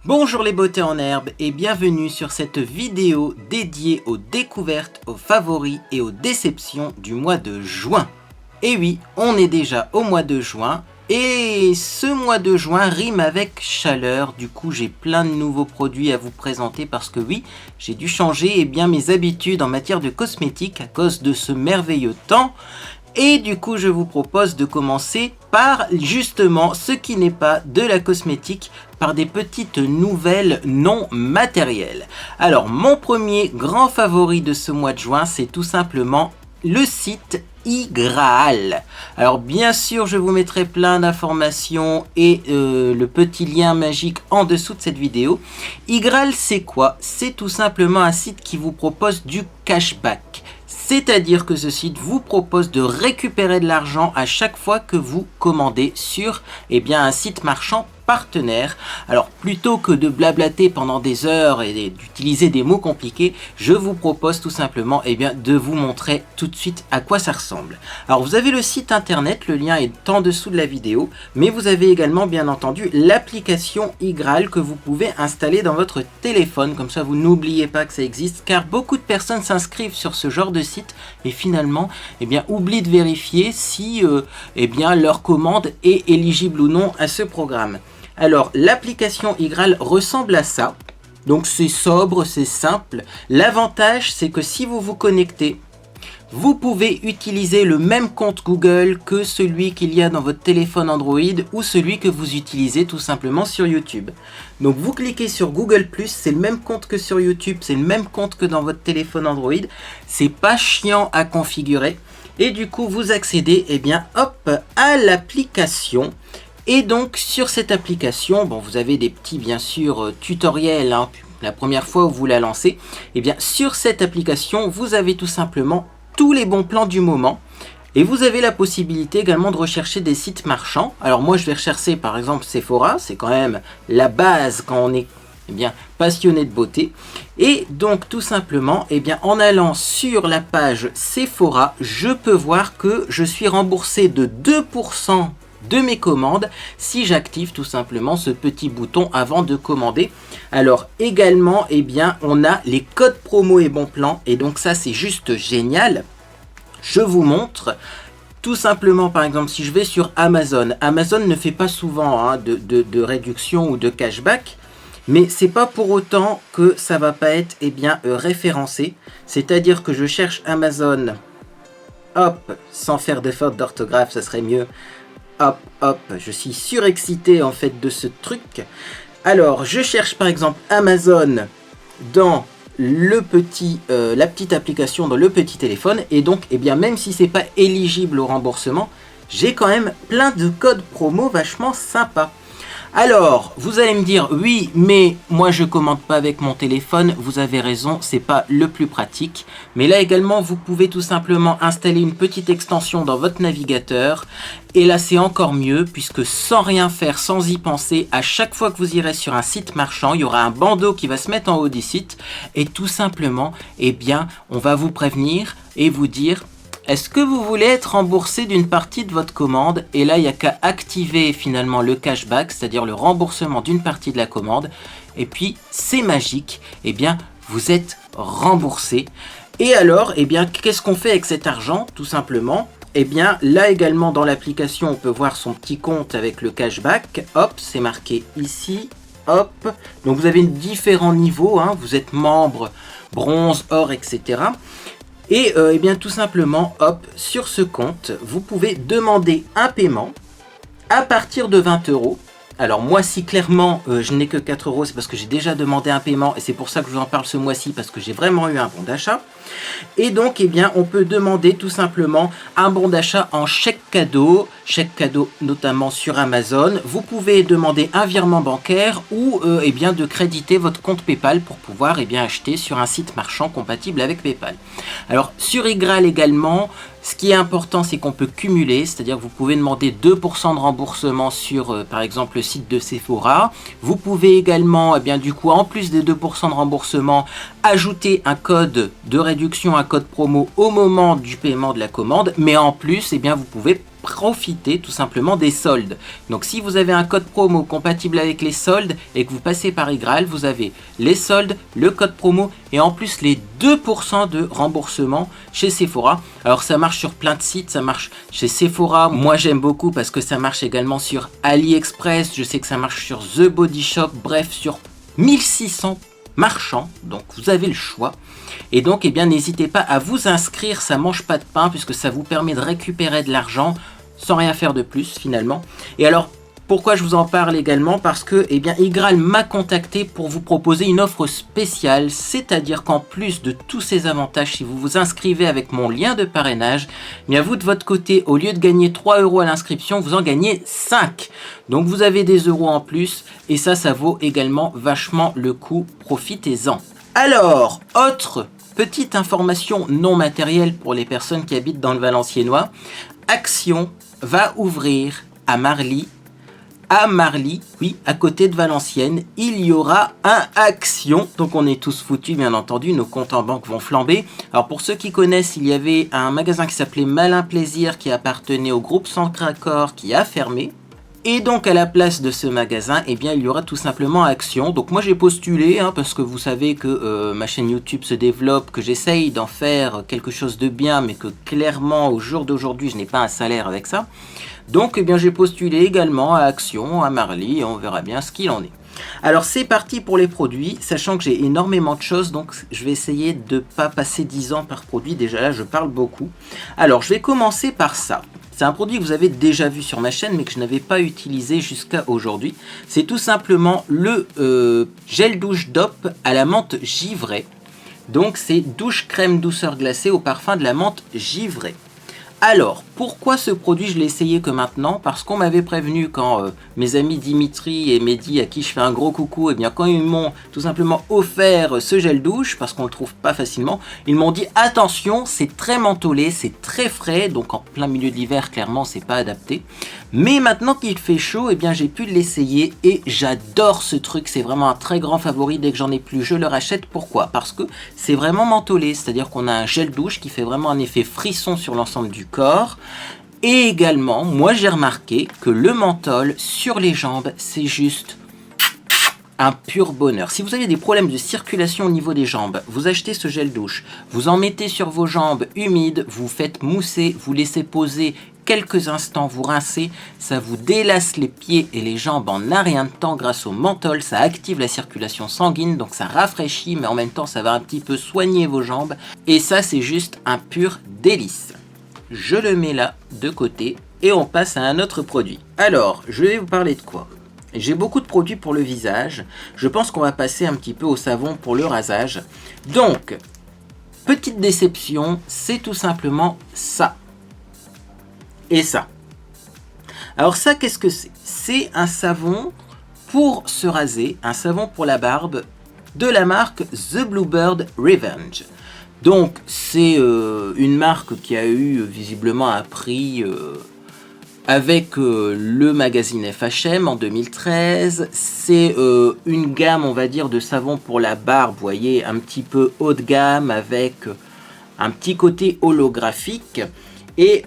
Bonjour les beautés en herbe et bienvenue sur cette vidéo dédiée aux découvertes, aux favoris et aux déceptions du mois de juin. Et oui, on est déjà au mois de juin et ce mois de juin rime avec chaleur. Du coup, j'ai plein de nouveaux produits à vous présenter parce que oui, j'ai dû changer mes habitudes en matière de cosmétiques à cause de ce merveilleux temps. Et du coup, je vous propose de commencer par justement ce qui n'est pas de la cosmétique, par des petites nouvelles non matérielles. Alors, mon premier grand favori de ce mois de juin, c'est tout simplement le site iGraal. Alors bien sûr, je vous mettrai plein d'informations et le petit lien magique en dessous de cette vidéo. iGraal, c'est quoi? C'est tout simplement un site qui vous propose du cashback. C'est-à-dire que ce site vous propose de récupérer de l'argent à chaque fois que vous commandez sur un site marchand partenaire. Alors plutôt que de blablater pendant des heures et d'utiliser des mots compliqués, je vous propose tout simplement de vous montrer tout de suite à quoi ça ressemble. Alors vous avez le site internet, le lien est en dessous de la vidéo, mais vous avez également bien entendu l'application iGraal que vous pouvez installer dans votre téléphone, comme ça vous n'oubliez pas que ça existe, car beaucoup de personnes s'inscrivent sur ce genre de site et finalement oublient de vérifier si leur commande est éligible ou non à ce programme. Alors, l'application iGraal ressemble à ça. Donc, c'est sobre, c'est simple. L'avantage, c'est que si vous vous connectez, vous pouvez utiliser le même compte Google que celui qu'il y a dans votre téléphone Android ou celui que vous utilisez tout simplement sur YouTube. Donc, vous cliquez sur Google+, c'est le même compte que sur YouTube, c'est le même compte que dans votre téléphone Android. C'est pas chiant à configurer. Et du coup, vous accédez, à l'application. Et donc sur cette application, vous avez des petits tutoriels la première fois où vous la lancez. Sur cette application, vous avez tout simplement tous les bons plans du moment. Et vous avez la possibilité également de rechercher des sites marchands. Alors moi je vais rechercher par exemple Sephora, c'est quand même la base quand on est passionné de beauté. Et donc tout simplement, en allant sur la page Sephora, je peux voir que je suis remboursé de 2% de mes commandes si j'active tout simplement ce petit bouton avant de commander. Alors également on a les codes promo et bons plans et donc ça c'est juste génial. Je vous montre tout simplement, par exemple, si je vais sur Amazon, Amazon ne fait pas souvent de réduction ou de cashback, mais c'est pas pour autant que ça va pas être référencé. C'est-à-dire que je cherche Amazon, hop, sans faire de faute d'orthographe, ça serait mieux. Hop, je suis surexcité en fait de ce truc. Alors, je cherche par exemple Amazon dans la petite application dans le petit téléphone. Et donc, même si c'est pas éligible au remboursement, j'ai quand même plein de codes promo vachement sympas. Alors, vous allez me dire, oui, mais moi je commande pas avec mon téléphone. Vous avez raison, c'est pas le plus pratique. Mais là également, vous pouvez tout simplement installer une petite extension dans votre navigateur. Et là, c'est encore mieux, puisque sans rien faire, sans y penser, à chaque fois que vous irez sur un site marchand, il y aura un bandeau qui va se mettre en haut du site. Et tout simplement, on va vous prévenir et vous dire... Est-ce que vous voulez être remboursé d'une partie de votre commande? Et là, il n'y a qu'à activer finalement le cashback, c'est-à-dire le remboursement d'une partie de la commande. Et puis, c'est magique, vous êtes remboursé. Et alors, qu'est-ce qu'on fait avec cet argent? Tout simplement, là également dans l'application, on peut voir son petit compte avec le cashback. Hop, c'est marqué ici. Hop, donc vous avez différents niveaux, vous êtes membre, bronze, or, etc. Et tout simplement, hop, sur ce compte, vous pouvez demander un paiement à partir de 20 €. Alors moi, si clairement je n'ai que 4 €, c'est parce que j'ai déjà demandé un paiement et c'est pour ça que je vous en parle ce mois-ci, parce que j'ai vraiment eu un bon d'achat. Et donc, on peut demander tout simplement un bon d'achat en chèque cadeau notamment sur Amazon. Vous pouvez demander un virement bancaire ou de créditer votre compte PayPal pour pouvoir acheter sur un site marchand compatible avec PayPal. Alors sur iGraal également, ce qui est important, c'est qu'on peut cumuler, c'est-à-dire que vous pouvez demander 2% de remboursement sur par exemple le site de Sephora. Vous pouvez également en plus des 2% de remboursement, ajouter un code de réduction, un code promo au moment du paiement de la commande, mais en plus vous pouvez profiter tout simplement des soldes. Donc si vous avez un code promo compatible avec les soldes et que vous passez par Igral, vous avez les soldes, le code promo et en plus les 2% de remboursement chez Sephora. Alors ça marche sur plein de sites, ça marche chez Sephora, moi j'aime beaucoup parce que ça marche également sur AliExpress, je sais que ça marche sur The Body Shop, bref sur 1600 marchands, donc vous avez le choix. Et donc eh bien n'hésitez pas à vous inscrire, ça mange pas de pain puisque ça vous permet de récupérer de l'argent sans rien faire de plus finalement. Et alors pourquoi je vous en parle également? Parce que eh bien Igral m'a contacté pour vous proposer une offre spéciale, c'est-à-dire qu'en plus de tous ces avantages, si vous vous inscrivez avec mon lien de parrainage, eh bien vous de votre côté, au lieu de gagner 3 € à l'inscription, vous en gagnez 5. Donc vous avez des euros en plus et ça vaut également vachement le coup, profitez-en. Alors, autre petite information non matérielle pour les personnes qui habitent dans le Valenciennois, Action va ouvrir à Marly, oui, à côté de Valenciennes, il y aura un Action. Donc on est tous foutus, bien entendu, nos comptes en banque vont flamber. Alors pour ceux qui connaissent, il y avait un magasin qui s'appelait Malin Plaisir qui appartenait au groupe Sancracor qui a fermé. Et donc à la place de ce magasin, eh bien il y aura tout simplement Action. Donc moi j'ai postulé, parce que vous savez que ma chaîne YouTube se développe, que j'essaye d'en faire quelque chose de bien, mais que clairement au jour d'aujourd'hui je n'ai pas un salaire avec ça. Donc eh bien j'ai postulé également à Action, à Marly, et on verra bien ce qu'il en est. Alors c'est parti pour les produits, sachant que j'ai énormément de choses, donc je vais essayer de ne pas passer 10 ans par produit, déjà là je parle beaucoup. Alors je vais commencer par ça. C'est un produit que vous avez déjà vu sur ma chaîne mais que je n'avais pas utilisé jusqu'à aujourd'hui. C'est tout simplement le gel douche DOP à la menthe givrée. Donc c'est douche crème douceur glacée au parfum de la menthe givrée. Alors, pourquoi ce produit je l'ai essayé que maintenant? Parce qu'on m'avait prévenu quand mes amis Dimitri et Mehdi, à qui je fais un gros coucou, et bien quand ils m'ont tout simplement offert ce gel douche, parce qu'on le trouve pas facilement, ils m'ont dit attention, c'est très mentholé, c'est très frais, donc en plein milieu de l'hiver, clairement, c'est pas adapté. Mais maintenant qu'il fait chaud, et bien j'ai pu l'essayer et j'adore ce truc, c'est vraiment un très grand favori. Dès que j'en ai plus, je le rachète. Pourquoi? Parce que c'est vraiment mentholé, c'est-à-dire qu'on a un gel douche qui fait vraiment un effet frisson sur l'ensemble du corps. Et également, moi j'ai remarqué que le menthol sur les jambes, c'est juste un pur bonheur. Si vous avez des problèmes de circulation au niveau des jambes, vous achetez ce gel douche, vous en mettez sur vos jambes humides, vous faites mousser, vous laissez poser quelques instants, vous rincez, ça vous délasse les pieds et les jambes en un rien de temps grâce au menthol, ça active la circulation sanguine, donc ça rafraîchit, mais en même temps ça va un petit peu soigner vos jambes, et ça c'est juste un pur délice. Je le mets là de côté et on passe à un autre produit. Alors, je vais vous parler de quoi? J'ai beaucoup de produits pour le visage. Je pense qu'on va passer un petit peu au savon pour le rasage. Donc, petite déception, c'est tout simplement ça. Et ça. Alors ça, qu'est-ce que c'est? C'est un savon pour se raser, un savon pour la barbe de la marque The Bluebird Revenge. Donc, c'est une marque qui a eu visiblement un prix avec le magazine FHM en 2013. C'est une gamme, on va dire, de savon pour la barbe, vous voyez, un petit peu haut de gamme avec un petit côté holographique. Et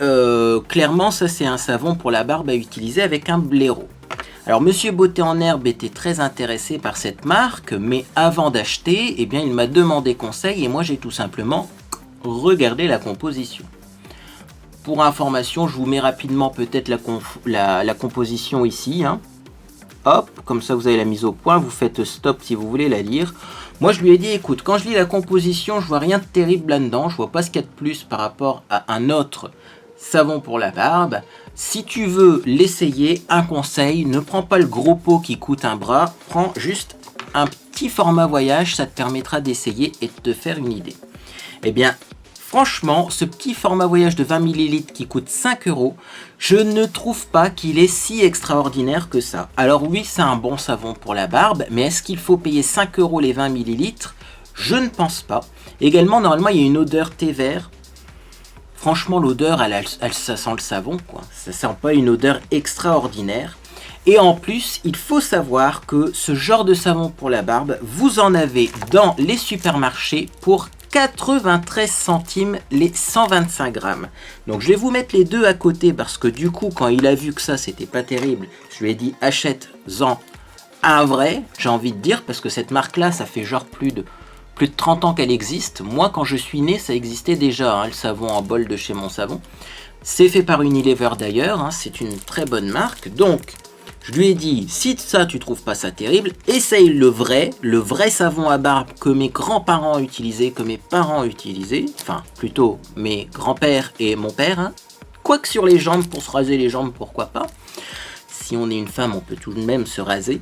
clairement, ça c'est un savon pour la barbe à utiliser avec un blaireau. Alors Monsieur Beauté en Herbe était très intéressé par cette marque, mais avant d'acheter, eh bien, il m'a demandé conseil et moi j'ai tout simplement regardé la composition. Pour information, je vous mets rapidement peut-être la composition ici. Hop, comme ça vous avez la mise au point, vous faites stop si vous voulez la lire. Moi je lui ai dit, écoute, quand je lis la composition, je vois rien de terrible là-dedans, je vois pas ce qu'il y a de plus par rapport à un autre savon pour la barbe. Si tu veux l'essayer, un conseil, ne prends pas le gros pot qui coûte un bras, prends juste un petit format voyage, ça te permettra d'essayer et de te faire une idée. Eh bien, franchement, ce petit format voyage de 20 ml qui coûte 5 €, je ne trouve pas qu'il est si extraordinaire que ça. Alors oui, c'est un bon savon pour la barbe, mais est-ce qu'il faut payer 5 € les 20 ml? Je ne pense pas. Également, normalement, il y a une odeur thé vert. Franchement, l'odeur, ça sent le savon, quoi. Ça sent pas une odeur extraordinaire. Et en plus, il faut savoir que ce genre de savon pour la barbe, vous en avez dans les supermarchés pour 93 centimes les 125 grammes. Donc je vais vous mettre les deux à côté parce que du coup quand il a vu que ça c'était pas terrible, je lui ai dit achète-en un vrai, j'ai envie de dire, parce que cette marque là ça fait genre plus de 30 ans qu'elle existe. Moi quand je suis né ça existait déjà, hein, le savon en bol de chez Mon Savon. C'est fait par Unilever d'ailleurs, hein, c'est une très bonne marque. Donc je lui ai dit, si ça tu trouves pas ça terrible, essaye le vrai savon à barbe que mes grands-parents utilisaient, que mes parents utilisaient, enfin plutôt mes grands-pères et mon père, hein. Quoique sur les jambes, pour se raser les jambes, pourquoi pas. Si on est une femme, on peut tout de même se raser.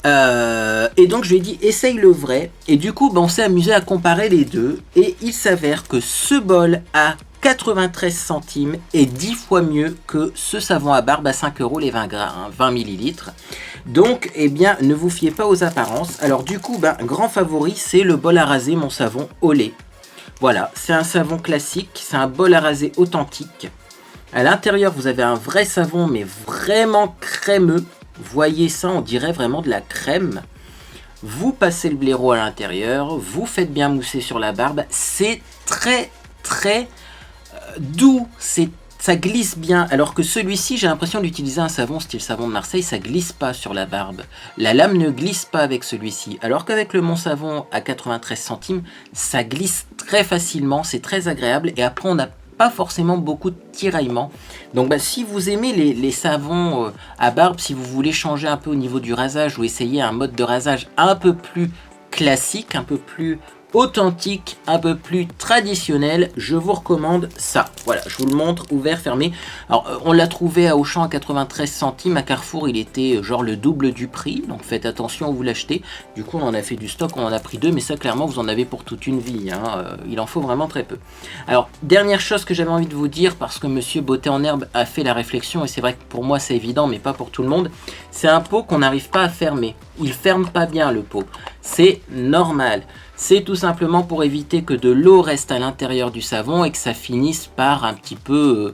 Et donc je lui ai dit, essaye le vrai. Et du coup, on s'est amusé à comparer les deux. Et il s'avère que ce bol a 93 centimes est 10 fois mieux que ce savon à barbe à 5 € les 20 millilitres. Donc, eh bien, ne vous fiez pas aux apparences. Alors du coup, grand favori, c'est le bol à raser Mon Savon au lait. Voilà, c'est un savon classique, c'est un bol à raser authentique. À l'intérieur, vous avez un vrai savon, mais vraiment crémeux. Voyez ça, on dirait vraiment de la crème. Vous passez le blaireau à l'intérieur, vous faites bien mousser sur la barbe. C'est très doux, ça glisse bien, alors que celui-ci, j'ai l'impression d'utiliser un savon style savon de Marseille, ça glisse pas sur la barbe. La lame ne glisse pas avec celui-ci, alors qu'avec le Mon Savon à 93 centimes, ça glisse très facilement, c'est très agréable, et après on n'a pas forcément beaucoup de tiraillement. Donc si vous aimez les savons à barbe, si vous voulez changer un peu au niveau du rasage, ou essayer un mode de rasage un peu plus classique, un peu plus authentique, un peu plus traditionnel, je vous recommande ça. Voilà, je vous le montre, ouvert, fermé. Alors, on l'a trouvé à Auchan à 93 centimes, à Carrefour, il était genre le double du prix, donc faites attention où vous l'achetez. Du coup, on en a fait du stock, on en a pris deux, mais ça, clairement, vous en avez pour toute une vie, hein. Il en faut vraiment très peu. Alors, dernière chose que j'avais envie de vous dire, parce que Monsieur Beauté en Herbe a fait la réflexion, et c'est vrai que pour moi, c'est évident, mais pas pour tout le monde, c'est un pot qu'on n'arrive pas à fermer. Il ferme pas bien, le pot. C'est normal. C'est tout simplement pour éviter que de l'eau reste à l'intérieur du savon et que ça finisse par un petit peu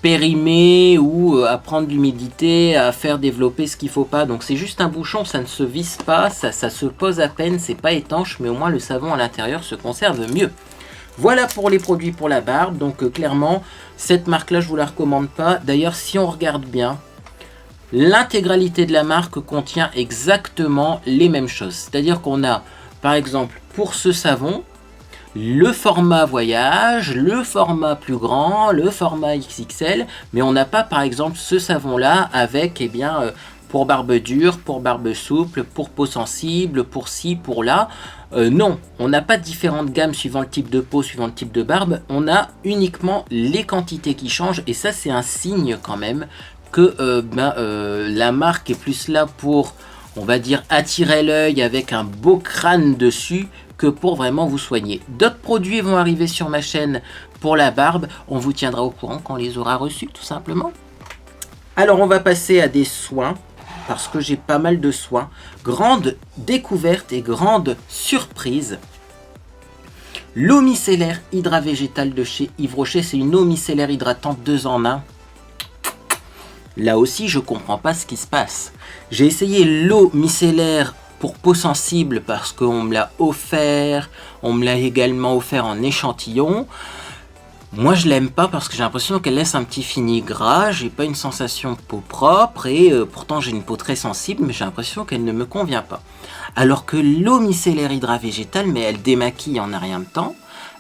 périmer ou à prendre l'humidité, à faire développer ce qu'il faut pas. Donc c'est juste un bouchon, ça ne se visse pas, ça se pose à peine, c'est pas étanche, mais au moins le savon à l'intérieur se conserve mieux. Voilà pour les produits pour la barbe, donc clairement, cette marque-là, je vous la recommande pas. D'ailleurs, si on regarde bien, l'intégralité de la marque contient exactement les mêmes choses. C'est-à-dire qu'on a, par exemple, pour ce savon, le format voyage, le format plus grand, le format XXL, mais on n'a pas, par exemple, ce savon-là avec, pour barbe dure, pour barbe souple, pour peau sensible, pour ci, pour là. Non, on n'a pas différentes gammes suivant le type de peau, suivant le type de barbe. On a uniquement les quantités qui changent, et ça, c'est un signe quand même que la marque est plus là pour, on va dire, attirer l'œil avec un beau crâne dessus que pour vraiment vous soigner. D'autres produits vont arriver sur ma chaîne pour la barbe. On vous tiendra au courant quand on les aura reçus, tout simplement. Alors, on va passer à des soins, parce que j'ai pas mal de soins. Grande découverte et grande surprise. L'eau micellaire hydra végétale de chez Yves Rocher. C'est une eau micellaire hydratante 2 en 1. Là aussi, je comprends pas ce qui se passe. J'ai essayé l'eau micellaire pour peau sensible parce qu'on me l'a offert. On me l'a également offert en échantillon. Moi, je l'aime pas parce que j'ai l'impression qu'elle laisse un petit fini gras. J'ai pas une sensation de peau propre et pourtant j'ai une peau très sensible, mais j'ai l'impression qu'elle ne me convient pas. Alors que l'eau micellaire hydra végétale, mais elle démaquille en un rien de temps.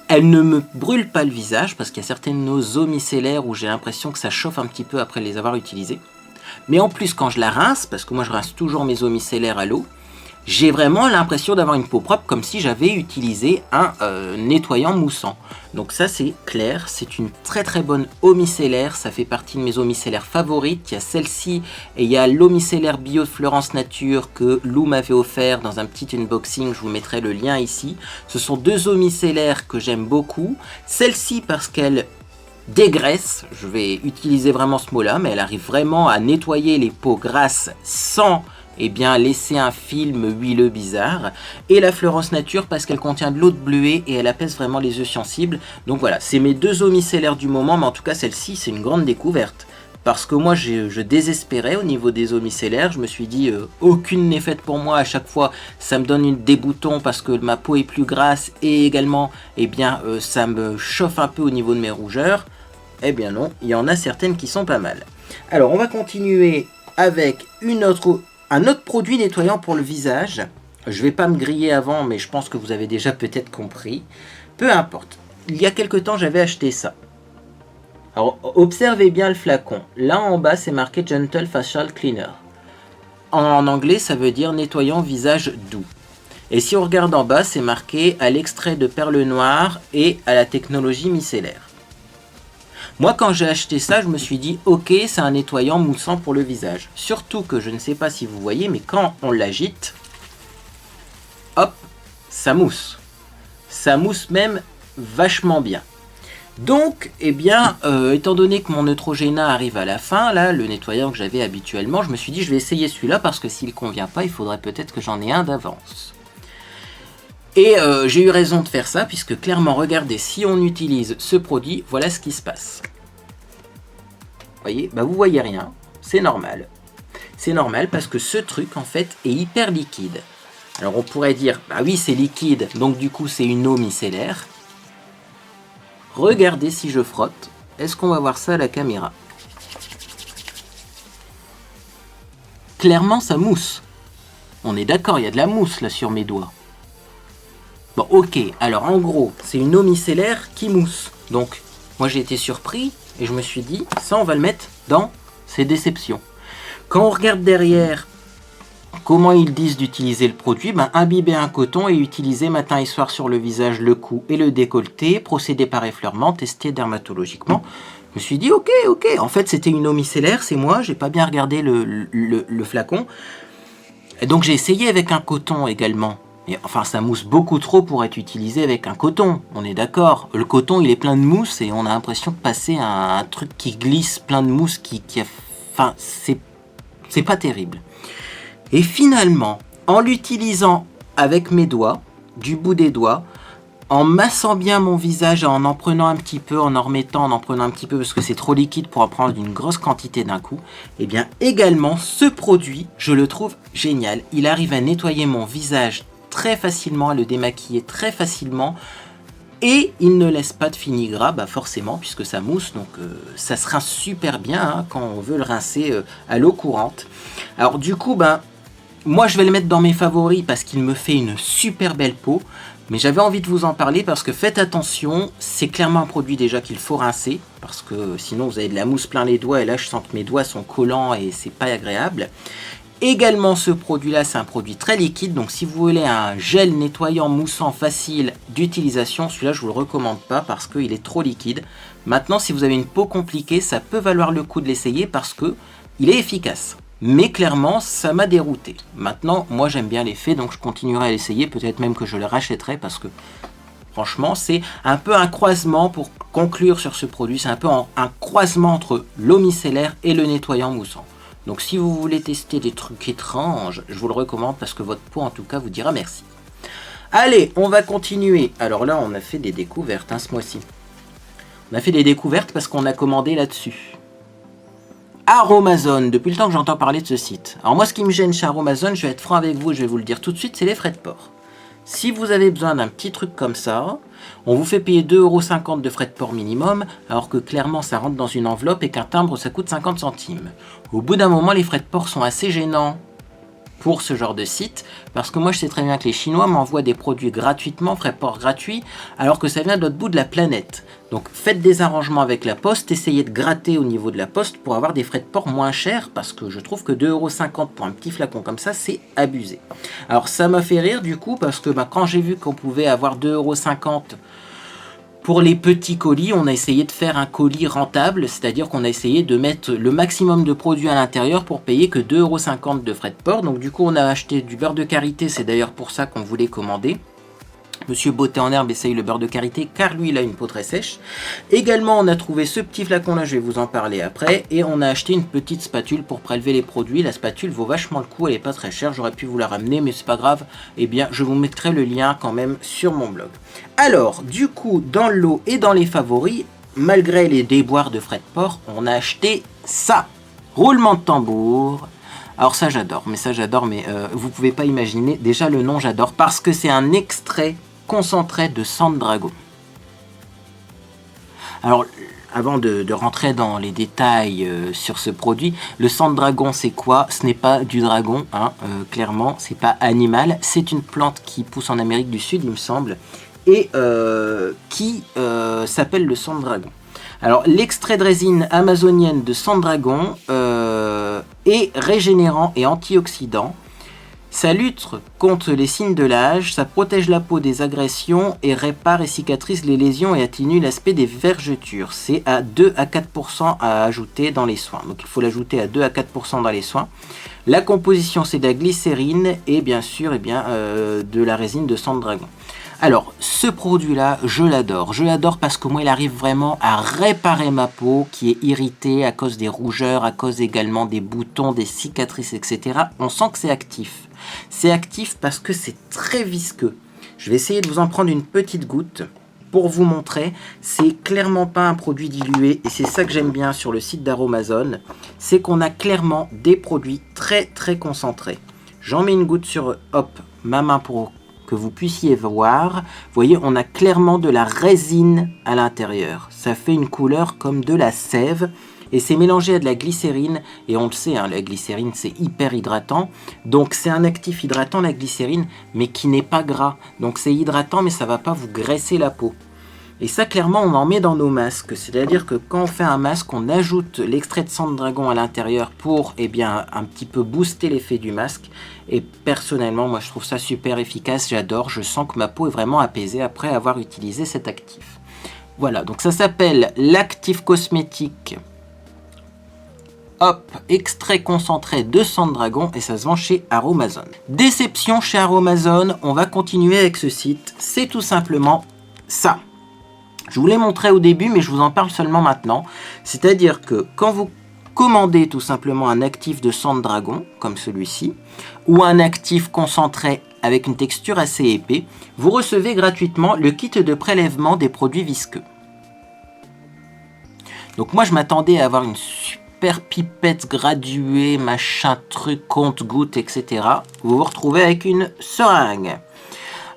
Elle ne me brûle pas le visage parce qu'il y a certaines eaux micellaires où j'ai l'impression que ça chauffe un petit peu après les avoir utilisées. Mais en plus, quand je la rince, parce que moi je rince toujours mes eaux micellaires à l'eau, j'ai vraiment l'impression d'avoir une peau propre comme si j'avais utilisé un nettoyant moussant. Donc ça c'est clair, c'est une très très bonne eau micellaire, ça fait partie de mes eaux micellaires favorites. Il y a celle-ci et il y a l'eau micellaire bio Florence Nature que Lou m'avait offert dans un petit unboxing, je vous mettrai le lien ici. Ce sont deux eaux micellaires que j'aime beaucoup. Celle-ci parce qu'elle dégraisse, je vais utiliser vraiment ce mot là, mais elle arrive vraiment à nettoyer les peaux grasses sans laisser un film huileux bizarre. Et la Florence Nature parce qu'elle contient de l'eau de bleuet et elle apaise vraiment les yeux sensibles. Donc voilà, c'est mes deux eaux micellaires du moment, mais en tout cas celle-ci c'est une grande découverte. parce que moi je désespérais au niveau des eaux micellaires. Je me suis dit aucune n'est faite pour moi, à chaque fois ça me donne des boutons parce que ma peau est plus grasse et également ça me chauffe un peu au niveau de mes rougeurs. Eh bien non, il y en a certaines qui sont pas mal. Alors on va continuer avec un autre produit nettoyant pour le visage. Je vais pas me griller avant, mais je pense que vous avez déjà peut-être compris. Peu importe. Il y a quelque temps, j'avais acheté ça. Alors, observez bien le flacon. Là en bas, c'est marqué Gentle Facial Cleaner. En anglais, ça veut dire nettoyant visage doux. Et si on regarde en bas, c'est marqué à l'extrait de perles noires et à la technologie micellaire. Moi, quand j'ai acheté ça, je me suis dit, ok, c'est un nettoyant moussant pour le visage. Surtout que je ne sais pas si vous voyez, mais quand on l'agite, hop, ça mousse. Ça mousse même vachement bien. Donc, étant donné que mon Neutrogena arrive à la fin, là, le nettoyant que j'avais habituellement, je me suis dit, je vais essayer celui-là parce que s'il ne convient pas, il faudrait peut-être que j'en ai un d'avance. Et j'ai eu raison de faire ça, puisque clairement, regardez, si on utilise ce produit, voilà ce qui se passe. Vous voyez rien, c'est normal. C'est normal parce que ce truc, en fait, est hyper liquide. Alors on pourrait dire, bah oui, c'est liquide, donc du coup, c'est une eau micellaire. Regardez si je frotte, est-ce qu'on va voir ça à la caméra? Clairement, ça mousse. On est d'accord, il y a de la mousse là sur mes doigts. Bon, ok, alors en gros, c'est une eau micellaire qui mousse. Donc, moi j'ai été surpris et je me suis dit, ça on va le mettre dans ces déceptions. Quand on regarde derrière comment ils disent d'utiliser le produit, imbiber un coton et utiliser matin et soir sur le visage, le cou et le décolleté, procéder par effleurement, testé dermatologiquement. Je me suis dit, ok, en fait c'était une eau micellaire, c'est moi, j'ai pas bien regardé le flacon. Et donc j'ai essayé avec un coton également. Et, enfin, ça mousse beaucoup trop pour être utilisé avec un coton, on est d'accord. Le coton, il est plein de mousse et on a l'impression de passer à un truc qui glisse, plein de mousse Enfin, c'est pas terrible. Et finalement, en l'utilisant avec mes doigts, du bout des doigts, en massant bien mon visage, en prenant un petit peu, en prenant un petit peu parce que c'est trop liquide pour en prendre une grosse quantité d'un coup, et bien également ce produit, je le trouve génial. Il arrive à nettoyer mon visage très facilement, à le démaquiller très facilement, et il ne laisse pas de fini gras, forcément, puisque ça mousse, donc ça se rince super bien quand on veut le rincer à l'eau courante. Alors du coup, moi je vais le mettre dans mes favoris parce qu'il me fait une super belle peau, mais j'avais envie de vous en parler parce que faites attention, c'est clairement un produit déjà qu'il faut rincer, parce que sinon vous avez de la mousse plein les doigts, et là je sens que mes doigts sont collants et c'est pas agréable. Également, ce produit-là, c'est un produit très liquide, donc si vous voulez un gel nettoyant moussant facile d'utilisation, celui-là, je vous le recommande pas parce qu'il est trop liquide. Maintenant, si vous avez une peau compliquée, ça peut valoir le coup de l'essayer parce que il est efficace. Mais clairement, ça m'a dérouté. Maintenant, moi, j'aime bien l'effet, donc je continuerai à l'essayer. Peut-être même que je le rachèterai parce que, franchement, c'est un peu un croisement pour conclure sur ce produit. C'est un peu un croisement entre l'eau micellaire et le nettoyant moussant. Donc si vous voulez tester des trucs étranges, je vous le recommande parce que votre peau en tout cas vous dira merci. Allez, on va continuer. Alors là, on a fait des découvertes ce mois-ci. On a fait des découvertes parce qu'on a commandé là-dessus. Aromazone, depuis le temps que j'entends parler de ce site. Alors moi, ce qui me gêne chez Aromazone, je vais être franc avec vous, je vais vous le dire tout de suite, c'est les frais de port. Si vous avez besoin d'un petit truc comme ça, on vous fait payer 2,50 € de frais de port minimum, alors que clairement ça rentre dans une enveloppe et qu'un timbre ça coûte 50 centimes. Au bout d'un moment, les frais de port sont assez gênants pour ce genre de site, parce que moi je sais très bien que les Chinois m'envoient des produits gratuitement, frais de port gratuits, alors que ça vient de l'autre bout de la planète. Donc faites des arrangements avec la poste, essayez de gratter au niveau de la poste pour avoir des frais de port moins chers, parce que je trouve que 2,50 € pour un petit flacon comme ça, c'est abusé. Alors ça m'a fait rire du coup, parce que quand j'ai vu qu'on pouvait avoir 2,50 € pour les petits colis, on a essayé de faire un colis rentable, c'est-à-dire qu'on a essayé de mettre le maximum de produits à l'intérieur pour payer que 2,50 € de frais de port. Donc du coup, on a acheté du beurre de karité, c'est d'ailleurs pour ça qu'on voulait commander. Monsieur Beauté en herbe essaye le beurre de karité car lui il a une peau très sèche. Également on a trouvé ce petit flacon là, je vais vous en parler après. Et on a acheté une petite spatule pour prélever les produits. La spatule vaut vachement le coup, elle est pas très chère. J'aurais pu vous la ramener mais c'est pas grave. Eh bien je vous mettrai le lien quand même sur mon blog. Alors du coup dans le lot et dans les favoris, malgré les déboires de frais de port, on a acheté ça. Roulement de tambour. Alors ça j'adore, mais vous pouvez pas imaginer. Déjà le nom j'adore parce que c'est un extrait concentré de sang de dragon. Alors avant de rentrer dans les détails sur ce produit, le sang de dragon c'est quoi? Ce n'est pas du dragon, hein, clairement, c'est pas animal, c'est une plante qui pousse en Amérique du Sud il me semble, et qui s'appelle le sang de dragon. Alors l'extrait de résine amazonienne de sang de dragon est régénérant et antioxydant. Ça lutte contre les signes de l'âge, ça protège la peau des agressions et répare et cicatrise les lésions et atténue l'aspect des vergetures. C'est à 2 à 4% à ajouter dans les soins. Donc il faut l'ajouter à 2 à 4% dans les soins. La composition c'est de la glycérine et bien sûr de la résine de sang de dragon. Alors, ce produit-là, je l'adore. Je l'adore parce que moi, il arrive vraiment à réparer ma peau qui est irritée à cause des rougeurs, à cause également des boutons, des cicatrices, etc. On sent que c'est actif. C'est actif parce que c'est très visqueux. Je vais essayer de vous en prendre une petite goutte pour vous montrer. C'est clairement pas un produit dilué et c'est ça que j'aime bien sur le site d'Aromazone. C'est qu'on a clairement des produits très très concentrés. J'en mets une goutte sur ma main pour que vous puissiez voir. Vous voyez, on a clairement de la résine à l'intérieur. Ça fait une couleur comme de la sève et c'est mélangé à de la glycérine. Et on le sait, hein, la glycérine, c'est hyper hydratant. Donc, c'est un actif hydratant, la glycérine, mais qui n'est pas gras. Donc, c'est hydratant, mais ça ne va pas vous graisser la peau. Et ça, clairement, on en met dans nos masques. C'est-à-dire que quand on fait un masque, on ajoute l'extrait de sang de dragon à l'intérieur pour, un petit peu booster l'effet du masque. Et personnellement, moi, je trouve ça super efficace. J'adore. Je sens que ma peau est vraiment apaisée après avoir utilisé cet actif. Voilà. Donc, ça s'appelle l'actif cosmétique. Extrait concentré de sang de dragon. Et ça se vend chez Aromazone. Déception chez Aromazone. On va continuer avec ce site. C'est tout simplement ça. Je vous l'ai montré au début, mais je vous en parle seulement maintenant. C'est-à-dire que quand vous commandez tout simplement un actif de sang de dragon, comme celui-ci, ou un actif concentré avec une texture assez épais, vous recevez gratuitement le kit de prélèvement des produits visqueux. Donc moi, je m'attendais à avoir une super pipette graduée, machin truc, compte-gouttes, etc. Vous vous retrouvez avec une seringue.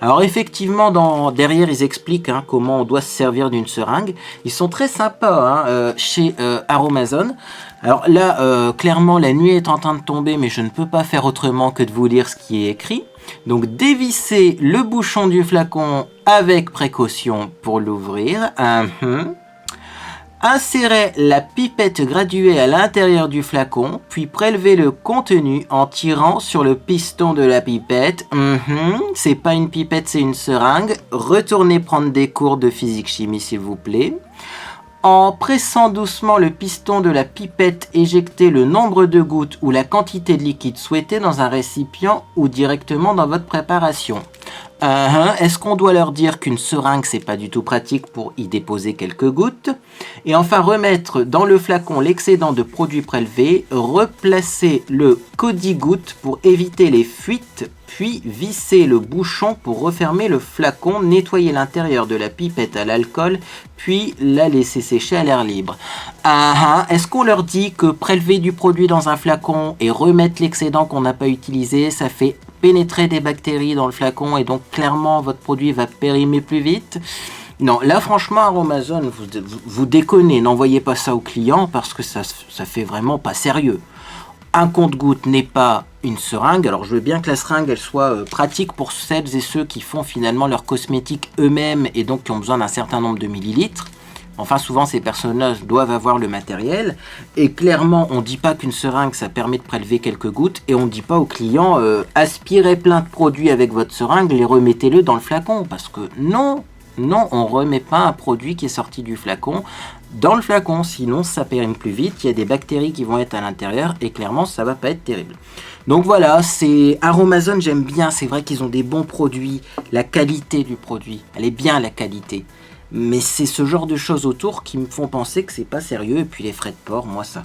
Alors effectivement, derrière, ils expliquent comment on doit se servir d'une seringue. Ils sont très sympas chez Aromazone. Alors là, clairement, la nuit est en train de tomber, mais je ne peux pas faire autrement que de vous lire ce qui est écrit. Donc, dévissez le bouchon du flacon avec précaution pour l'ouvrir. Insérez la pipette graduée à l'intérieur du flacon, puis prélevez le contenu en tirant sur le piston de la pipette. C'est pas une pipette, c'est une seringue. Retournez prendre des cours de physique-chimie, s'il vous plaît. En pressant doucement le piston de la pipette, éjectez le nombre de gouttes ou la quantité de liquide souhaitée dans un récipient ou directement dans votre préparation. Est-ce qu'on doit leur dire qu'une seringue, c'est pas du tout pratique pour y déposer quelques gouttes? Et enfin, remettre dans le flacon l'excédent de produits prélevés, replacer le codi-goutte pour éviter les fuites, puis visser le bouchon pour refermer le flacon, nettoyer l'intérieur de la pipette à l'alcool, puis la laisser sécher à l'air libre. Est-ce qu'on leur dit que prélever du produit dans un flacon et remettre l'excédent qu'on n'a pas utilisé, ça fait pénétrer des bactéries dans le flacon et donc clairement votre produit va périmer plus vite? Non, là franchement Aromazone, vous déconnez, n'envoyez pas ça aux clients parce que ça fait vraiment pas sérieux. Un compte-gouttes n'est pas une seringue. Alors je veux bien que la seringue elle soit pratique pour celles et ceux qui font finalement leur cosmétique eux-mêmes et donc qui ont besoin d'un certain nombre de millilitres. Enfin, souvent, ces personnes-là doivent avoir le matériel. Et clairement, on ne dit pas qu'une seringue, ça permet de prélever quelques gouttes. Et on ne dit pas aux clients, aspirez plein de produits avec votre seringue et remettez-le dans le flacon. Parce que non, on ne remet pas un produit qui est sorti du flacon dans le flacon. Sinon, ça périme plus vite. Il y a des bactéries qui vont être à l'intérieur. Et clairement, ça ne va pas être terrible. Donc voilà, c'est Aromazone, j'aime bien. C'est vrai qu'ils ont des bons produits. La qualité du produit, elle est bien la qualité. Mais c'est ce genre de choses autour qui me font penser que c'est pas sérieux. Et puis les frais de port, moi ça.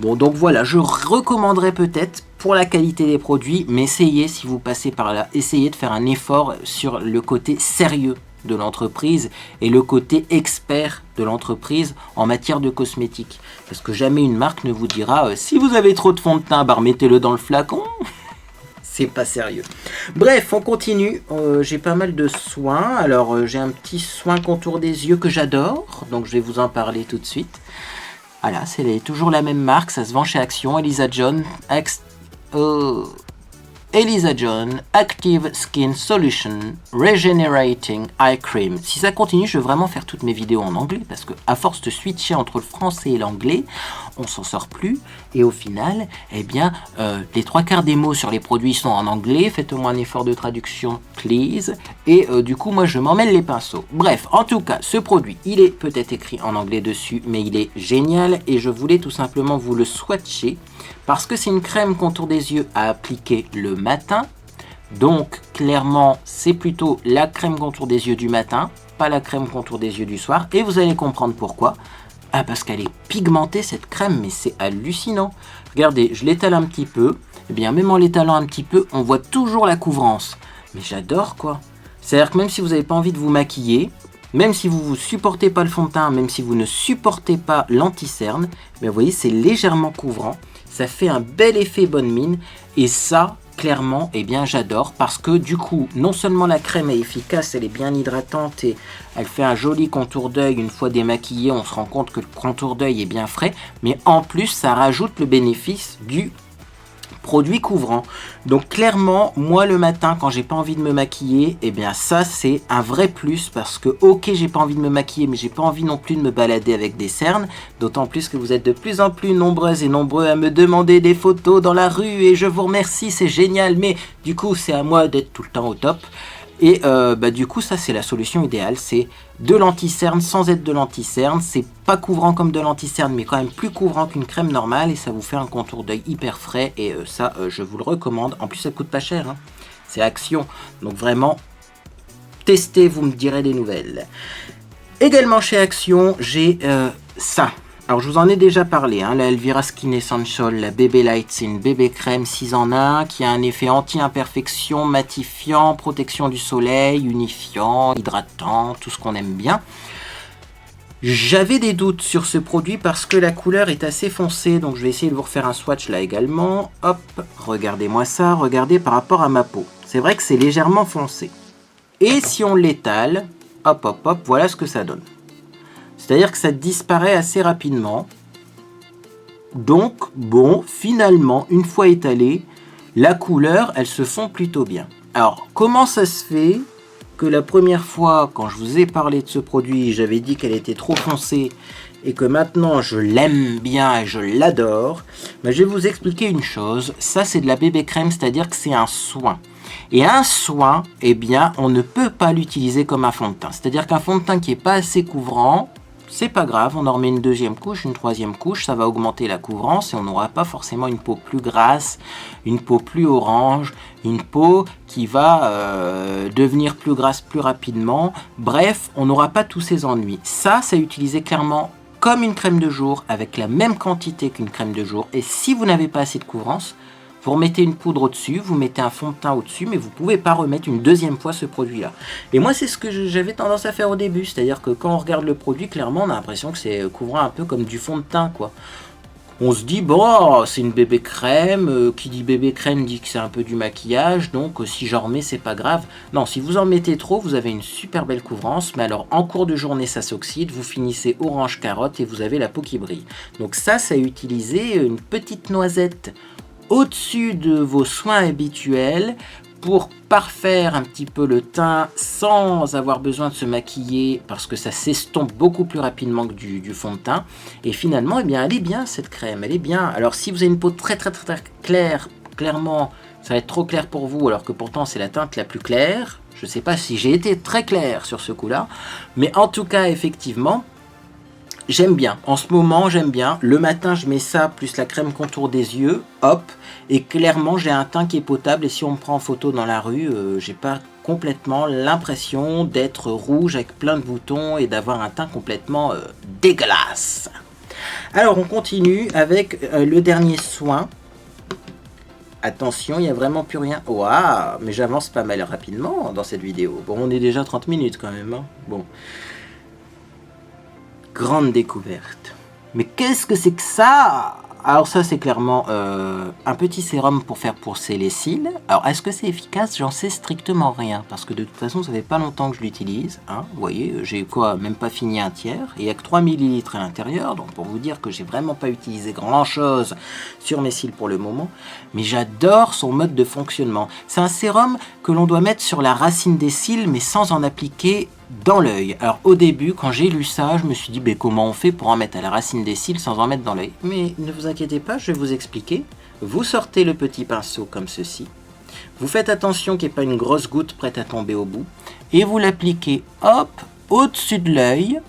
Bon, donc voilà, je recommanderais peut-être pour la qualité des produits. Mais essayez, si vous passez par là, essayez de faire un effort sur le côté sérieux de l'entreprise et le côté expert de l'entreprise en matière de cosmétiques. Parce que jamais une marque ne vous dira si vous avez trop de fond de teint, bah remettez-le dans le flacon. C'est pas sérieux. Bref, on continue. J'ai pas mal de soins. Alors, j'ai un petit soin contour des yeux que j'adore. Donc, je vais vous en parler tout de suite. Voilà, c'est toujours la même marque. Ça se vend chez Action. Elisa John. Elisa John Active Skin Solution Regenerating Eye Cream. Si ça continue, je vais vraiment faire toutes mes vidéos en anglais parce que à force de switcher entre le français et l'anglais, on s'en sort plus. Et au final, eh bien, les 3/4 des mots sur les produits sont en anglais. Faites au moins un effort de traduction, please. Et du coup, moi, je m'emmêle les pinceaux. Bref, en tout cas, ce produit, il est peut-être écrit en anglais dessus, mais il est génial et je voulais tout simplement vous le swatcher parce que c'est une crème contour des yeux à appliquer le matin. Donc, clairement, c'est plutôt la crème contour des yeux du matin, pas la crème contour des yeux du soir. Et vous allez comprendre pourquoi. Ah, parce qu'elle est pigmentée, cette crème, mais c'est hallucinant. Regardez, je l'étale un petit peu. Eh bien, même en l'étalant un petit peu, on voit toujours la couvrance. Mais j'adore, quoi. C'est-à-dire que même si vous n'avez pas envie de vous maquiller, même si vous ne supportez pas le fond de teint, même si vous ne supportez pas l'anti-cerne, vous voyez, c'est légèrement couvrant. Ça fait un bel effet bonne mine. Et ça, clairement, eh bien, j'adore. Parce que du coup, non seulement la crème est efficace, elle est bien hydratante et elle fait un joli contour d'œil. Une fois démaquillé, on se rend compte que le contour d'œil est bien frais. Mais en plus, ça rajoute le bénéfice du produit couvrant. Donc clairement, moi le matin quand j'ai pas envie de me maquiller, eh bien ça c'est un vrai plus parce que ok, j'ai pas envie de me maquiller, mais j'ai pas envie non plus de me balader avec des cernes, d'autant plus que vous êtes de plus en plus nombreuses et nombreux à me demander des photos dans la rue et je vous remercie, c'est génial, mais du coup c'est à moi d'être tout le temps au top. Et du coup ça c'est la solution idéale, c'est de l'anti-cerne sans être de l'anti-cerne, c'est pas couvrant comme de l'anti-cerne mais quand même plus couvrant qu'une crème normale et ça vous fait un contour d'œil hyper frais et ça je vous le recommande, en plus ça coûte pas cher, hein. C'est Action, donc vraiment testez, vous me direz des nouvelles. Également chez Action j'ai ça. Alors je vous en ai déjà parlé, hein, la Elvira Skin Essential, la Bébé Light, c'est une bébé crème 6 en 1 qui a un effet anti-imperfection, matifiant, protection du soleil, unifiant, hydratant, tout ce qu'on aime bien. J'avais des doutes sur ce produit parce que la couleur est assez foncée, donc je vais essayer de vous refaire un swatch là également. Hop, regardez-moi ça, regardez par rapport à ma peau. C'est vrai que c'est légèrement foncé. Et si on l'étale, hop hop hop, voilà ce que ça donne. C'est-à-dire que ça disparaît assez rapidement. Donc, bon, finalement, une fois étalée, la couleur, elle se fond plutôt bien. Alors, comment ça se fait que la première fois, quand je vous ai parlé de ce produit, j'avais dit qu'elle était trop foncée et que maintenant, je l'aime bien et je l'adore, je vais vous expliquer une chose. Ça, c'est de la bébé crème, c'est-à-dire que c'est un soin. Et un soin, eh bien, on ne peut pas l'utiliser comme un fond de teint. C'est-à-dire qu'un fond de teint qui n'est pas assez couvrant, c'est pas grave, on en remet une deuxième couche, une troisième couche, ça va augmenter la couvrance et on n'aura pas forcément une peau plus grasse, une peau plus orange, une peau qui va devenir plus grasse plus rapidement. Bref, on n'aura pas tous ces ennuis. Ça, c'est utilisé clairement comme une crème de jour, avec la même quantité qu'une crème de jour. Et si vous n'avez pas assez de couvrance, vous remettez une poudre au-dessus, vous mettez un fond de teint au-dessus, mais vous ne pouvez pas remettre une deuxième fois ce produit-là. Et moi, c'est ce que j'avais tendance à faire au début, c'est-à-dire que quand on regarde le produit, clairement, on a l'impression que c'est couvrant un peu comme du fond de teint, quoi. On se dit, bon, c'est une bébé crème, qui dit bébé crème dit que c'est un peu du maquillage, donc si j'en remets, c'est pas grave. Non, si vous en mettez trop, vous avez une super belle couvrance, mais alors en cours de journée, ça s'oxyde, vous finissez orange carotte et vous avez la peau qui brille. Donc ça, c'est utiliser une petite noisette au-dessus de vos soins habituels pour parfaire un petit peu le teint sans avoir besoin de se maquiller parce que ça s'estompe beaucoup plus rapidement que du fond de teint. Et finalement, eh bien, elle est bien cette crème, elle est bien. Alors si vous avez une peau très claire, clairement, ça va être trop clair pour vous alors que pourtant c'est la teinte la plus claire. Je ne sais pas si j'ai été très clair sur ce coup-là, mais en tout cas, effectivement, j'aime bien. En ce moment, j'aime bien. Le matin, je mets ça plus la crème contour des yeux. Hop. Et clairement, j'ai un teint qui est potable. Et si on me prend en photo dans la rue, j'ai pas complètement l'impression d'être rouge avec plein de boutons et d'avoir un teint complètement dégueulasse. Alors, on continue avec le dernier soin. Attention, il n'y a vraiment plus rien. Waouh, mais j'avance pas mal rapidement dans cette vidéo. Bon, on est déjà 30 minutes quand même. Hein. Bon. Grande découverte. Mais qu'est-ce que c'est que ça? Alors ça, c'est clairement un petit sérum pour faire pousser les cils. Alors, est-ce que c'est efficace? J'en sais strictement rien. Parce que de toute façon, ça fait pas longtemps que je l'utilise. Hein. Vous voyez, j'ai quoi? Même pas fini un tiers. Et il n'y a que 3 ml à l'intérieur. Donc, pour vous dire que j'ai vraiment pas utilisé grand-chose sur mes cils pour le moment. Mais j'adore son mode de fonctionnement. C'est un sérum que l'on doit mettre sur la racine des cils, mais sans en appliquer dans l'œil. Alors au début, quand j'ai lu ça, je me suis dit comment on fait pour en mettre à la racine des cils sans en mettre dans l'œil. Mais ne vous inquiétez pas, je vais vous expliquer. Vous sortez le petit pinceau comme ceci. Vous faites attention qu'il n'y ait pas une grosse goutte prête à tomber au bout. Et vous l'appliquez, hop, au-dessus de l'œil,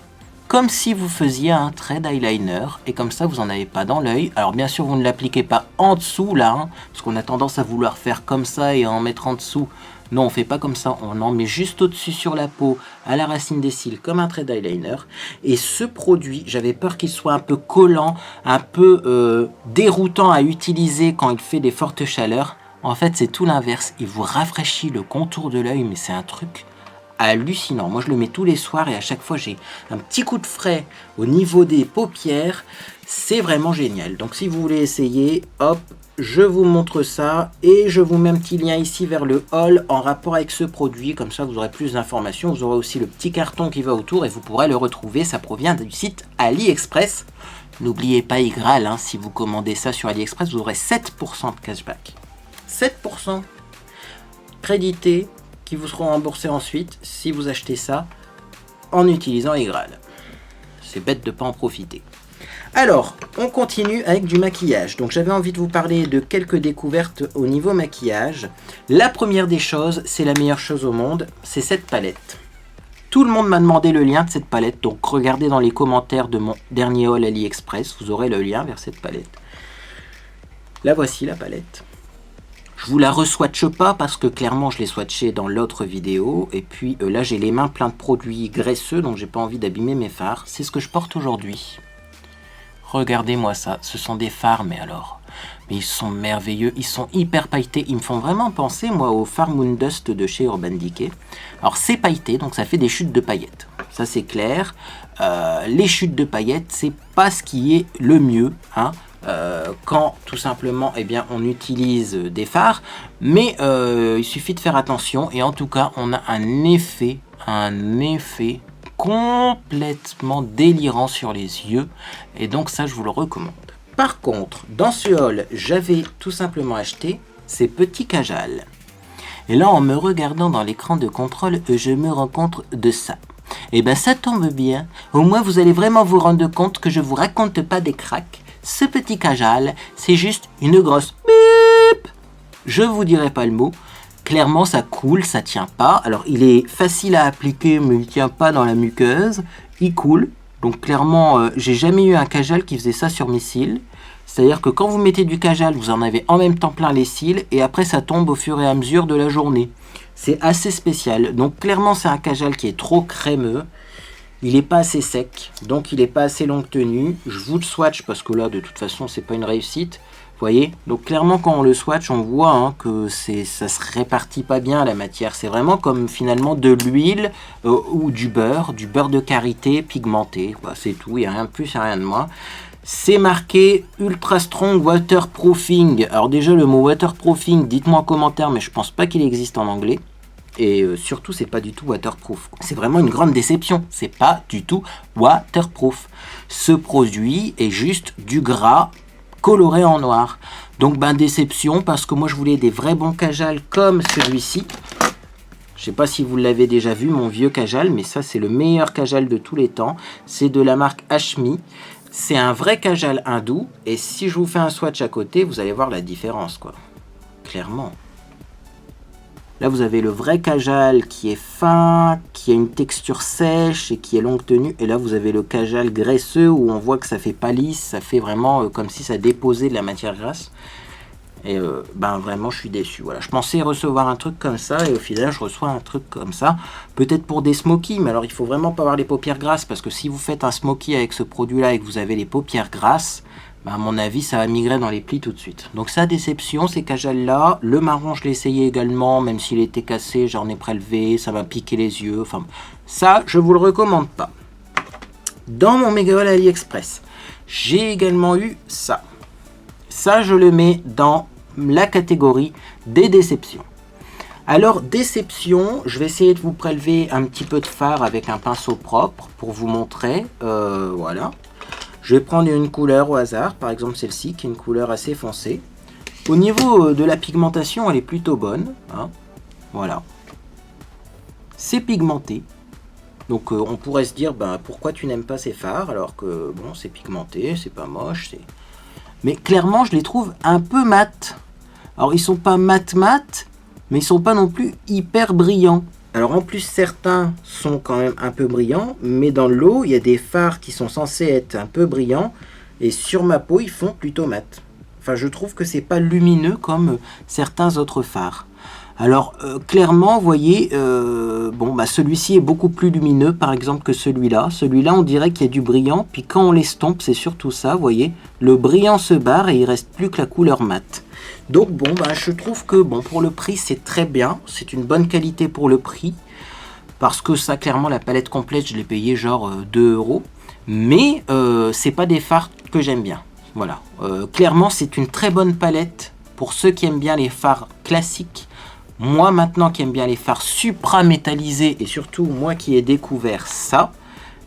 comme si vous faisiez un trait d'eyeliner. Et comme ça, vous n'en avez pas dans l'œil. Alors bien sûr, vous ne l'appliquez pas en dessous là, hein, parce qu'on a tendance à vouloir faire comme ça et en mettre en dessous. Non, on fait pas comme ça, on en met juste au-dessus sur la peau, à la racine des cils, comme un trait d'eyeliner. Et ce produit, j'avais peur qu'il soit un peu collant, un peu déroutant à utiliser quand il fait des fortes chaleurs. En fait, c'est tout l'inverse. Il vous rafraîchit le contour de l'œil, mais c'est un truc hallucinant. Moi, je le mets tous les soirs et à chaque fois, j'ai un petit coup de frais au niveau des paupières. C'est vraiment génial. Donc, si vous voulez essayer, hop, je vous montre ça et je vous mets un petit lien ici vers le haul en rapport avec ce produit. Comme ça, vous aurez plus d'informations. Vous aurez aussi le petit carton qui va autour et vous pourrez le retrouver. Ça provient du site AliExpress. N'oubliez pas Igral, hein, si vous commandez ça sur AliExpress, vous aurez 7% de cashback. 7% crédité qui vous seront remboursés ensuite si vous achetez ça en utilisant Igral. C'est bête de ne pas en profiter. Alors, on continue avec du maquillage. Donc j'avais envie de vous parler de quelques découvertes au niveau maquillage. La première des choses, c'est la meilleure chose au monde, c'est cette palette. Tout le monde m'a demandé le lien de cette palette, donc regardez dans les commentaires de mon dernier haul AliExpress, vous aurez le lien vers cette palette. La voici la palette. Je vous la re-swatche pas parce que clairement je l'ai swatché dans l'autre vidéo. Et puis là j'ai les mains plein de produits graisseux, donc j'ai pas envie d'abîmer mes fards. C'est ce que je porte aujourd'hui. Regardez-moi ça, ce sont des fards, mais alors, mais ils sont merveilleux, ils sont hyper pailletés, ils me font vraiment penser, moi, au Fard Moon Dust de chez Urban Decay. Alors, c'est pailleté, donc ça fait des chutes de paillettes, ça c'est clair. Les chutes de paillettes, c'est pas ce qui est le mieux, hein, quand tout simplement, eh bien, on utilise des fards, mais il suffit de faire attention, et en tout cas, on a un effet complètement délirant sur les yeux et donc ça je vous le recommande. Par contre, dans ce haul, j'avais tout simplement acheté ces petits kajal. Et là, en me regardant dans l'écran de contrôle, je me rends compte de ça. Et ben ça tombe bien, au moins vous allez vraiment vous rendre compte que je vous raconte pas des cracks. Ce petit kajal, c'est juste une grosse bip. Je vous dirai pas le mot. Clairement, ça coule, ça tient pas. Alors, il est facile à appliquer, mais il tient pas dans la muqueuse. Il coule. Donc, clairement, j'ai jamais eu un kajal qui faisait ça sur mes cils. C'est-à-dire que quand vous mettez du kajal, vous en avez en même temps plein les cils. Et après, ça tombe au fur et à mesure de la journée. C'est assez spécial. Donc, clairement, c'est un kajal qui est trop crémeux. Il n'est pas assez sec. Donc, il n'est pas assez longue tenue. Je vous le swatch parce que là, de toute façon, c'est pas une réussite. Vous voyez, donc clairement quand on le swatch, on voit hein, que ça se répartit pas bien la matière. C'est vraiment comme finalement de l'huile ou du beurre de karité pigmenté. Bah, c'est tout, il n'y a rien de plus, il n'y a rien de moins. C'est marqué Ultra Strong Waterproofing. Alors déjà le mot waterproofing, dites-moi en commentaire, mais je pense pas qu'il existe en anglais. Et surtout, c'est pas du tout waterproof. C'est vraiment une grande déception. C'est pas du tout waterproof. Ce produit est juste du gras coloré en noir. Donc ben déception parce que moi je voulais des vrais bons kajal comme celui-ci. Je sais pas si vous l'avez déjà vu mon vieux kajal, mais ça c'est le meilleur kajal de tous les temps. C'est de la marque Ashmi. C'est un vrai kajal hindou et si je vous fais un swatch à côté, vous allez voir la différence quoi. Clairement. Là, vous avez le vrai kajal qui est fin, qui a une texture sèche et qui est longue tenue. Et là, vous avez le kajal graisseux où on voit que ça fait pas lisse, ça fait vraiment comme si ça déposait de la matière grasse. Et ben vraiment, je suis déçu. Voilà, je pensais recevoir un truc comme ça et au final, je reçois un truc comme ça. Peut-être pour des smokies, mais alors il faut vraiment pas avoir les paupières grasses parce que si vous faites un smoky avec ce produit-là et que vous avez les paupières grasses, bah, à mon avis, ça va migrer dans les plis tout de suite. Donc ça, déception, ces cajals-là. Le marron, je l'ai essayé également, même s'il était cassé, j'en ai prélevé, ça m'a piqué les yeux. Enfin, ça, je vous le recommande pas. Dans mon méga haul AliExpress, j'ai également eu ça. Ça, je le mets dans la catégorie des déceptions. Alors, déception, je vais essayer de vous prélever un petit peu de fard avec un pinceau propre pour vous montrer. Voilà. Je vais prendre une couleur au hasard, par exemple celle-ci, qui est une couleur assez foncée. Au niveau de la pigmentation, elle est plutôt bonne. Hein. Voilà. C'est pigmenté. Donc on pourrait se dire, ben, pourquoi tu n'aimes pas ces fards alors que bon, c'est pigmenté, c'est pas moche. Mais clairement, je les trouve un peu mat. Alors ils sont pas mat, mais ils sont pas non plus hyper brillants. Alors en plus, certains sont quand même un peu brillants, mais dans l'eau, il y a des fards qui sont censés être un peu brillants, et sur ma peau, ils font plutôt mat. Enfin, je trouve que c'est pas lumineux comme certains autres fards. Alors clairement, vous voyez, bon, bah, celui-ci est beaucoup plus lumineux, par exemple, que celui-là. Celui-là, on dirait qu'il y a du brillant, puis quand on l'estompe, c'est surtout ça, vous voyez. Le brillant se barre et il reste plus que la couleur mate. Donc bon, bah, je trouve que bon, pour le prix, c'est très bien. C'est une bonne qualité pour le prix. Parce que ça, clairement, la palette complète, je l'ai payé genre 2 €. Mais c'est pas des fards que j'aime bien. Voilà. Clairement, c'est une très bonne palette pour ceux qui aiment bien les fards classiques. Moi, maintenant, qui aime bien les fards supra-métallisés, et surtout, moi qui ai découvert ça,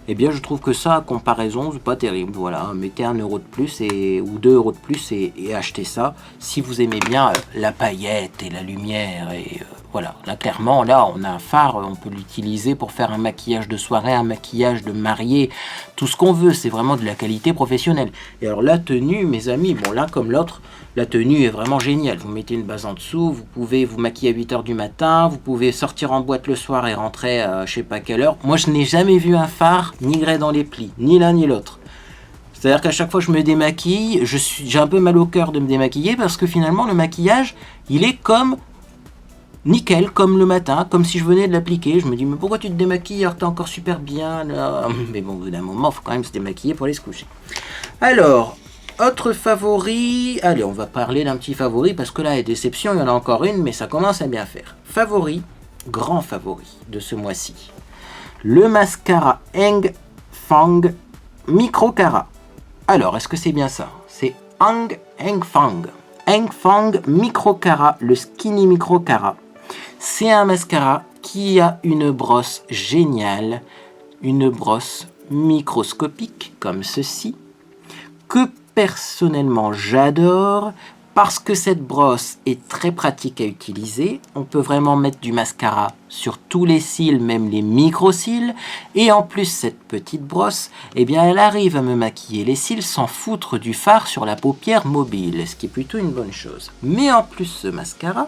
eh bien, je trouve que ça, à comparaison, c'est pas terrible. Voilà, mettez 1 € de plus ou 2 € de plus et achetez ça si vous aimez bien la paillette et la lumière. Et voilà, là, clairement, là, on a un phare, on peut l'utiliser pour faire un maquillage de soirée, un maquillage de mariée, tout ce qu'on veut. C'est vraiment de la qualité professionnelle. Et alors, la tenue, mes amis, bon, l'un comme l'autre, la tenue est vraiment géniale. Vous mettez une base en dessous, vous pouvez vous maquiller à 8 h du matin, vous pouvez sortir en boîte le soir et rentrer à je sais pas quelle heure. Moi, je n'ai jamais vu un phare migrer dans les plis, ni l'un ni l'autre. C'est-à-dire qu'à chaque fois que je me démaquille, j'ai un peu mal au cœur de me démaquiller parce que finalement, le maquillage, il est comme nickel, comme le matin, comme si je venais de l'appliquer. Je me dis, mais pourquoi tu te démaquilles alors que t'es encore super bien là? Mais bon, au bout d'un moment, il faut quand même se démaquiller pour aller se coucher. Alors, autre favori, allez, on va parler d'un petit favori parce que là, les déceptions, il y en a encore une, mais ça commence à bien faire. Favori, grand favori de ce mois-ci. Le mascara Heng Fang Micro Cara. Alors, est-ce que c'est bien ça? C'est Heng Fang. Heng Fang Micro Cara, le Skinny Micro Cara. C'est un mascara qui a une brosse géniale, une brosse microscopique comme ceci, que personnellement j'adore parce que cette brosse est très pratique à utiliser. On peut vraiment mettre du mascara sur tous les cils, même les micro-cils. Et en plus, cette petite brosse, eh bien, elle arrive à me maquiller les cils sans foutre du fard sur la paupière mobile, ce qui est plutôt une bonne chose. Mais en plus, ce mascara,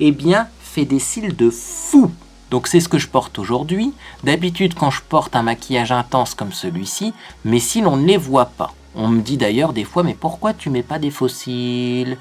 eh bien, fait des cils de fou. Donc c'est ce que je porte aujourd'hui. D'habitude, quand je porte un maquillage intense comme celui-ci, mes cils, on ne les voit pas. On me dit d'ailleurs des fois, mais pourquoi tu mets pas des faux cils?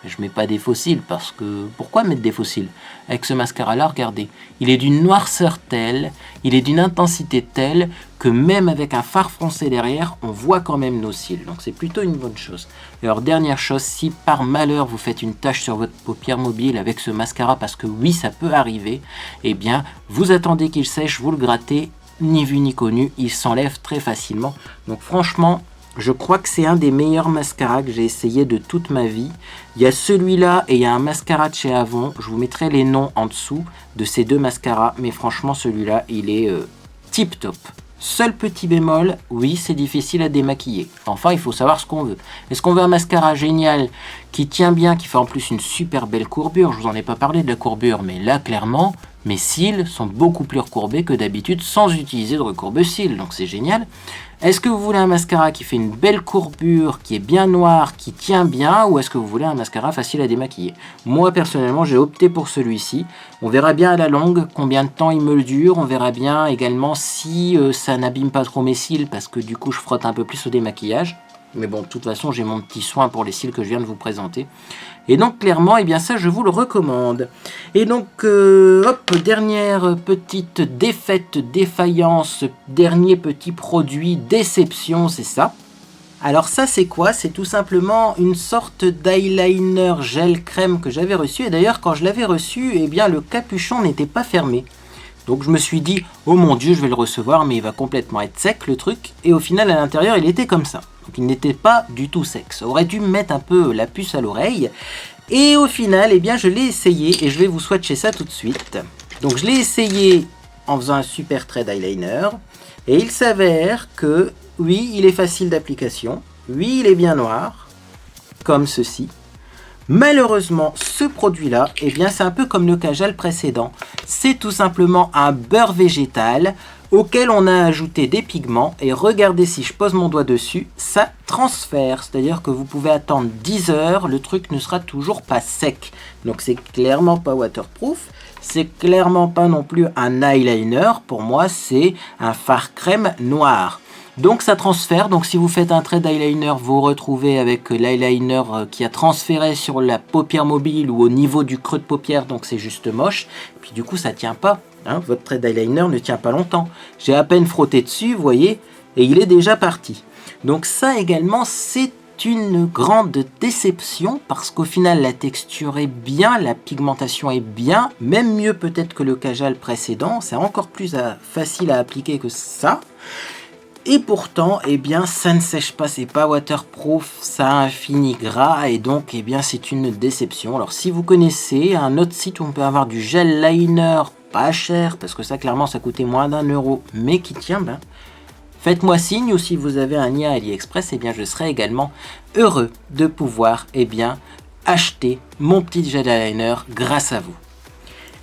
Je mets pas des faux cils parce que... Pourquoi mettre des faux cils? Avec ce mascara-là, regardez. Il est d'une noirceur telle, il est d'une intensité telle que même avec un fard foncé derrière, on voit quand même nos cils. Donc c'est plutôt une bonne chose. Et alors dernière chose, si par malheur vous faites une tache sur votre paupière mobile avec ce mascara, parce que oui, ça peut arriver, eh bien, vous attendez qu'il sèche, vous le grattez, ni vu ni connu, il s'enlève très facilement. Donc franchement... Je crois que c'est un des meilleurs mascaras que j'ai essayé de toute ma vie. Il y a celui-là et il y a un mascara de chez Avon. Je vous mettrai les noms en dessous de ces deux mascaras. Mais franchement, celui-là, il est tip top. Seul petit bémol, oui, c'est difficile à démaquiller. Enfin, il faut savoir ce qu'on veut. Est-ce qu'on veut un mascara génial qui tient bien, qui fait en plus une super belle courbure? Je vous en ai pas parlé de la courbure, mais là, clairement, mes cils sont beaucoup plus recourbés que d'habitude sans utiliser de recourbe-cils. Donc c'est génial. Est-ce que vous voulez un mascara qui fait une belle courbure, qui est bien noir, qui tient bien, ou est-ce que vous voulez un mascara facile à démaquiller? Moi, personnellement, j'ai opté pour celui-ci. On verra bien à la longue combien de temps il me le dure. On verra bien également si ça n'abîme pas trop mes cils, parce que du coup, je frotte un peu plus au démaquillage. Mais bon, de toute façon, j'ai mon petit soin pour les cils que je viens de vous présenter. Et donc, clairement, eh bien ça, je vous le recommande. Et donc, hop, dernière petite défaite, défaillance, dernier petit produit, déception, c'est ça. Alors ça c'est quoi? C'est tout simplement une sorte d'eyeliner gel crème que j'avais reçu. Et d'ailleurs quand je l'avais reçu, eh bien le capuchon n'était pas fermé. Donc je me suis dit, oh mon dieu, je vais le recevoir, mais il va complètement être sec le truc. Et au final, à l'intérieur, il était comme ça. Donc il n'était pas du tout sec. Ça aurait dû me mettre un peu la puce à l'oreille. Et au final, eh bien je l'ai essayé et je vais vous swatcher ça tout de suite. Donc je l'ai essayé en faisant un super trait d'eyeliner. Et il s'avère que, oui, il est facile d'application. Oui, il est bien noir, comme ceci. Malheureusement, ce produit-là, eh bien, c'est un peu comme le Kajal précédent. C'est tout simplement un beurre végétal auquel on a ajouté des pigments. Et regardez, si je pose mon doigt dessus, ça transfère. C'est-à-dire que vous pouvez attendre 10 heures, le truc ne sera toujours pas sec. Donc c'est clairement pas waterproof. C'est clairement pas non plus un eyeliner. Pour moi, c'est un fard crème noir. Donc ça transfère, donc si vous faites un trait d'eyeliner, vous retrouvez avec l'eyeliner qui a transféré sur la paupière mobile ou au niveau du creux de paupière, donc c'est juste moche. Puis du coup ça tient pas, hein, votre trait d'eyeliner ne tient pas longtemps. J'ai à peine frotté dessus, vous voyez, et il est déjà parti. Donc ça également c'est une grande déception parce qu'au final la texture est bien, la pigmentation est bien, même mieux peut-être que le Kajal précédent, c'est encore plus facile à appliquer que ça. Et pourtant, eh bien, ça ne sèche pas, c'est pas waterproof, ça a un fini gras et donc, eh bien, c'est une déception. Alors, si vous connaissez un autre site où on peut avoir du gel liner pas cher, parce que ça, clairement, ça coûtait moins d'1 euro, mais qui tient, ben, faites-moi signe ou si vous avez un lien AliExpress, eh bien, je serai également heureux de pouvoir, eh bien, acheter mon petit gel liner grâce à vous.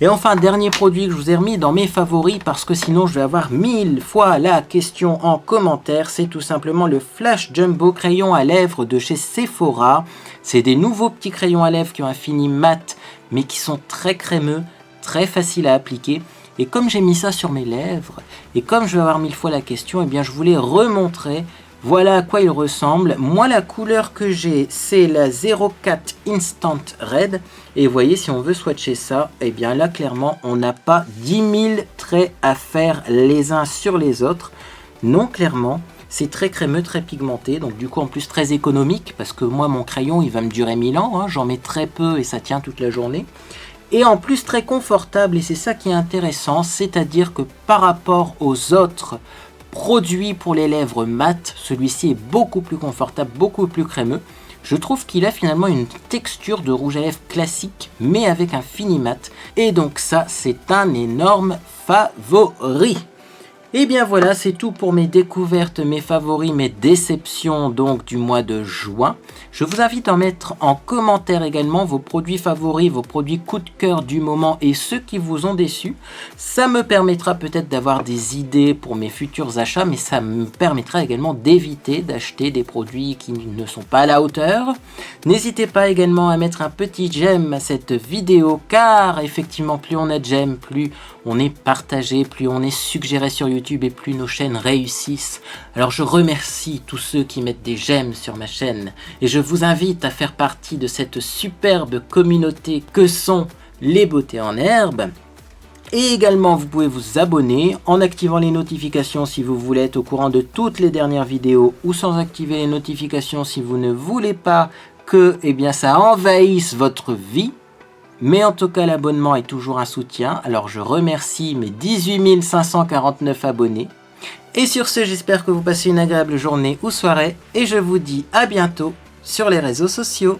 Et enfin, dernier produit que je vous ai remis dans mes favoris, parce que sinon je vais avoir 1000 fois la question en commentaire, c'est tout simplement le Flash Jumbo crayon à lèvres de chez Sephora. C'est des nouveaux petits crayons à lèvres qui ont un fini mat, mais qui sont très crémeux, très faciles à appliquer. Et comme j'ai mis ça sur mes lèvres, et comme je vais avoir 1000 fois la question, eh bien je voulais remontrer. Voilà à quoi il ressemble. Moi, la couleur que j'ai, c'est la 04 Instant Red. Et vous voyez, si on veut swatcher ça, eh bien là, clairement, on n'a pas 10 000 traits à faire les uns sur les autres. Non, clairement, c'est très crémeux, très pigmenté. Donc du coup, en plus, très économique. Parce que moi, mon crayon, il va me durer 1000 ans. Hein. J'en mets très peu et ça tient toute la journée. Et en plus, très confortable. Et c'est ça qui est intéressant. C'est-à-dire que par rapport aux autres produit pour les lèvres mat, celui-ci est beaucoup plus confortable, beaucoup plus crémeux. Je trouve qu'il a finalement une texture de rouge à lèvres classique, mais avec un fini mat. Et donc ça, c'est un énorme favori. Et bien voilà, c'est tout pour mes découvertes, mes favoris, mes déceptions donc du mois de juin. Je vous invite à mettre en commentaire également vos produits favoris, vos produits coup de cœur du moment et ceux qui vous ont déçu. Ça me permettra peut-être d'avoir des idées pour mes futurs achats, mais ça me permettra également d'éviter d'acheter des produits qui ne sont pas à la hauteur. N'hésitez pas également à mettre un petit j'aime à cette vidéo, car effectivement plus on a de j'aime, plus on est partagé, plus on est suggéré sur YouTube et plus nos chaînes réussissent. Alors je remercie tous ceux qui mettent des j'aime sur ma chaîne et je vous invite à faire partie de cette superbe communauté que sont les beautés en herbe. Et également vous pouvez vous abonner en activant les notifications si vous voulez être au courant de toutes les dernières vidéos ou sans activer les notifications si vous ne voulez pas que ça envahisse votre vie. Mais en tout cas, l'abonnement est toujours un soutien. Alors je remercie mes 18 549 abonnés. Et sur ce, j'espère que vous passez une agréable journée ou soirée. Et je vous dis à bientôt sur les réseaux sociaux.